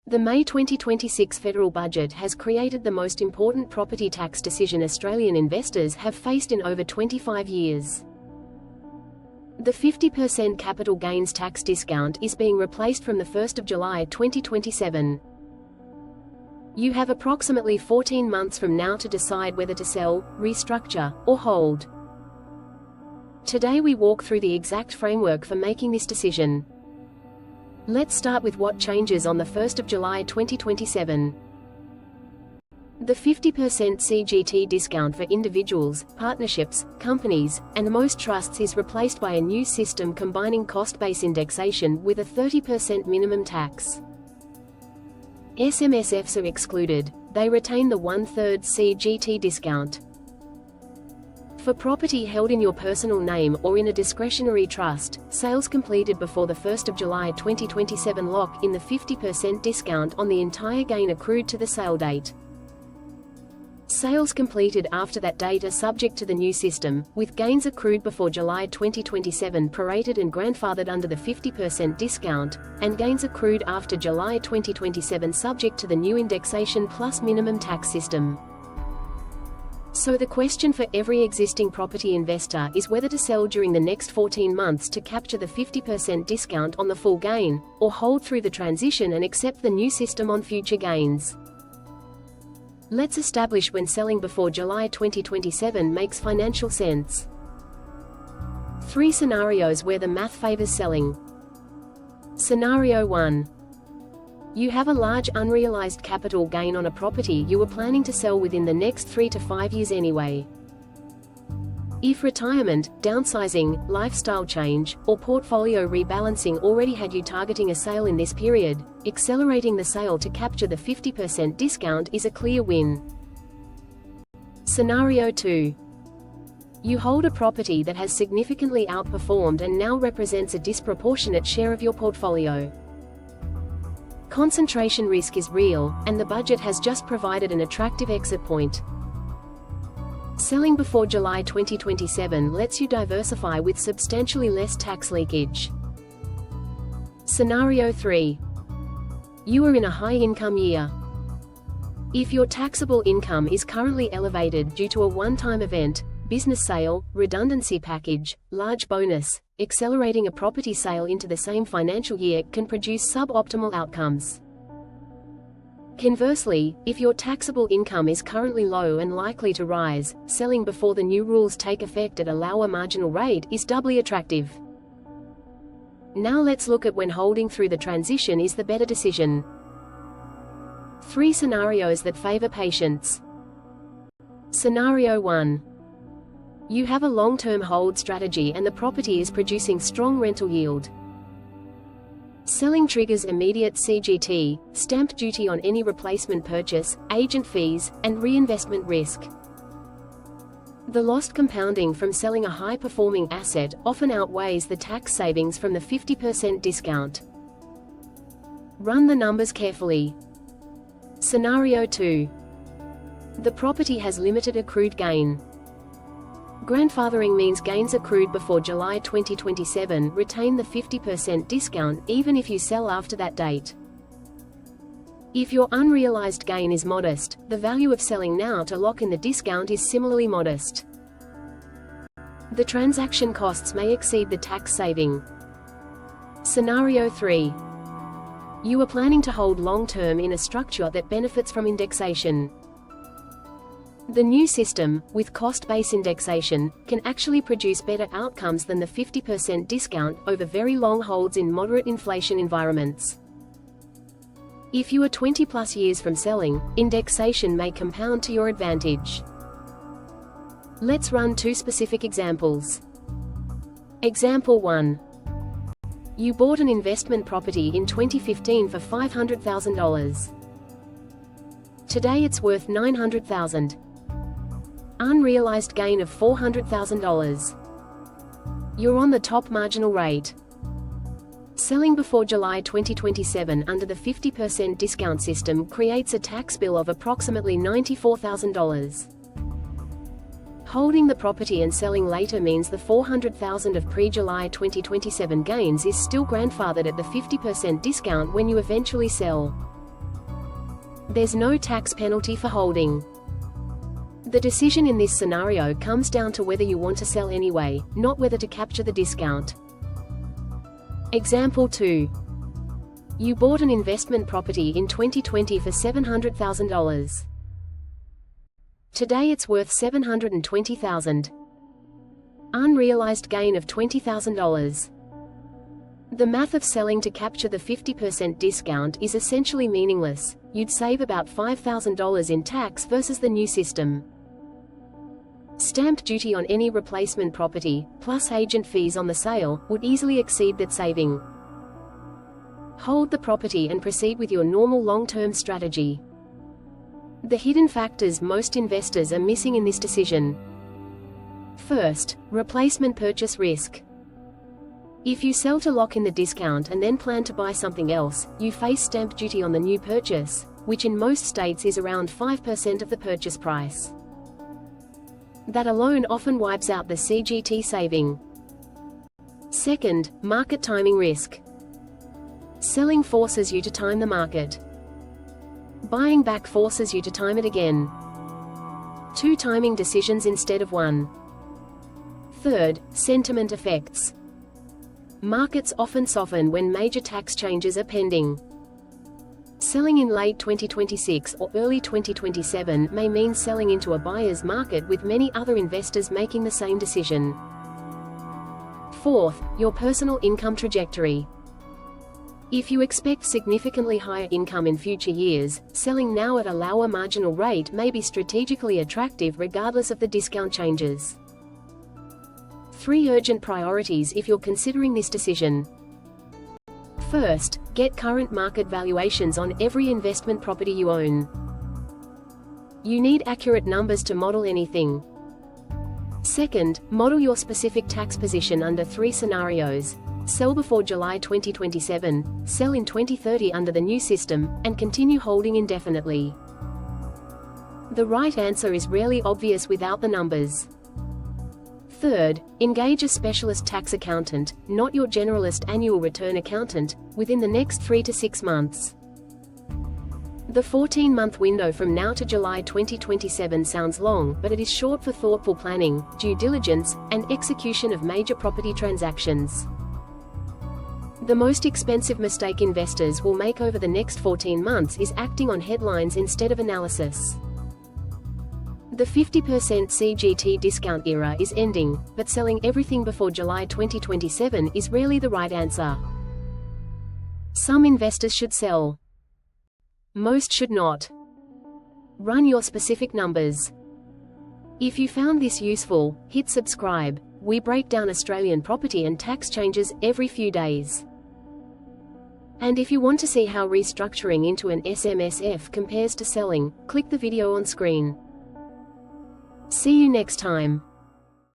The May 2026 federal budget has created the most important property tax decision Australian investors have faced in over 25 years. The 50% capital gains tax discount is being replaced from the 1st of July 2027. You have approximately 14 months from now to decide whether to sell, restructure, or hold. Today we walk through the exact framework for making this decision. Let's start with what changes on the 1st of July 2027. The 50% CGT discount for individuals, partnerships, companies, and most trusts is replaced by a new system combining cost-based indexation with a 30% minimum tax. SMSFs are excluded; they retain the 1/3 CGT discount. For property held in your personal name or in a discretionary trust, sales completed before the 1st of July 2027 lock in the 50% discount on the entire gain accrued to the sale date. Sales completed after that date are subject to the new system, with gains accrued before July 2027 prorated and grandfathered under the 50% discount, and gains accrued after July 2027 subject to the new indexation plus minimum tax system. So the question for every existing property investor is whether to sell during the next 14 months to capture the 50% discount on the full gain, or hold through the transition and accept the new system on future gains. Let's establish when selling before July 2027 makes financial sense. 3 scenarios where the math favors selling. Scenario 1. You have a large unrealized capital gain on a property you were planning to sell within the next 3 to 5 years anyway. If retirement, downsizing, lifestyle change, or portfolio rebalancing already had you targeting a sale in this period, accelerating the sale to capture the 50% discount is a clear win. Scenario 2. You hold a property that has significantly outperformed and now represents a disproportionate share of your portfolio. Concentration risk is real, and the budget has just provided an attractive exit point. Selling before July 2027 lets you diversify with substantially less tax leakage. Scenario 3. You are in a high-income year. If your taxable income is currently elevated due to a one-time event, business sale, redundancy package, large bonus, accelerating a property sale into the same financial year can produce suboptimal outcomes. Conversely, if your taxable income is currently low and likely to rise, selling before the new rules take effect at a lower marginal rate is doubly attractive. Now let's look at when holding through the transition is the better decision. 3 scenarios that favor patience. Scenario 1. You have a long-term hold strategy and the property is producing strong rental yield. Selling triggers immediate CGT, stamp duty on any replacement purchase, agent fees, and reinvestment risk. The lost compounding from selling a high-performing asset often outweighs the tax savings from the 50% discount. Run the numbers carefully. Scenario 2. The property has limited accrued gain. Grandfathering means gains accrued before July 2027 retain the 50% discount even if you sell after that date. If your unrealized gain is modest, the value of selling now to lock in the discount is similarly modest. The transaction costs may exceed the tax saving. Scenario 3. You are planning to hold long-term in a structure that benefits from indexation. The new system, with cost-based indexation, can actually produce better outcomes than the 50% discount over very long holds in moderate inflation environments. If you are 20+ years from selling, indexation may compound to your advantage. Let's run 2 specific examples. Example 1. You bought an investment property in 2015 for $500,000. Today it's worth $900,000. Unrealized gain of $400,000. You're on the top marginal rate. Selling before July 2027 under the 50% discount system creates a tax bill of approximately $94,000. Holding the property and selling later means the $400,000 of pre-July 2027 gains is still grandfathered at the 50% discount when you eventually sell. There's no tax penalty for holding. The decision in this scenario comes down to whether you want to sell anyway, not whether to capture the discount. Example 2. You bought an investment property in 2020 for $700,000. Today it's worth $720,000. Unrealized gain of $20,000. The math of selling to capture the 50% discount is essentially meaningless. You'd save about $5,000 in tax versus the new system. Stamp duty on any replacement property, plus agent fees on the sale, would easily exceed that saving. Hold the property and proceed with your normal long-term strategy. The hidden factors most investors are missing in this decision. First, replacement purchase risk. If you sell to lock in the discount and then plan to buy something else, you face stamp duty on the new purchase, which in most states is around 5% of the purchase price. That alone often wipes out the CGT saving. Second, market timing risk. Selling forces you to time the market. Buying back forces you to time it again. 2 timing decisions instead of 1. Third, sentiment effects. Markets often soften when major tax changes are pending. Selling in late 2026 or early 2027 may mean selling into a buyer's market with many other investors making the same decision. Fourth, your personal income trajectory. If you expect significantly higher income in future years, selling now at a lower marginal rate may be strategically attractive regardless of the discount changes. 3 urgent priorities if you're considering this decision. First, get current market valuations on every investment property you own. You need accurate numbers to model anything. Second, model your specific tax position under 3 scenarios. Sell before July 2027, sell in 2030 under the new system, and continue holding indefinitely. The right answer is rarely obvious without the numbers. Third, engage a specialist tax accountant, not your generalist annual return accountant, within the next 3 to 6 months. The 14-month window from now to July 2027 sounds long, but it is short for thoughtful planning, due diligence, and execution of major property transactions. The most expensive mistake investors will make over the next 14 months is acting on headlines instead of analysis. The 50% CGT discount era is ending, but selling everything before July 2027 is rarely the right answer. Some investors should sell. Most should not. Run your specific numbers. If you found this useful, hit subscribe. We break down Australian property and tax changes every few days. And if you want to see how restructuring into an SMSF compares to selling, click the video on screen. See you next time.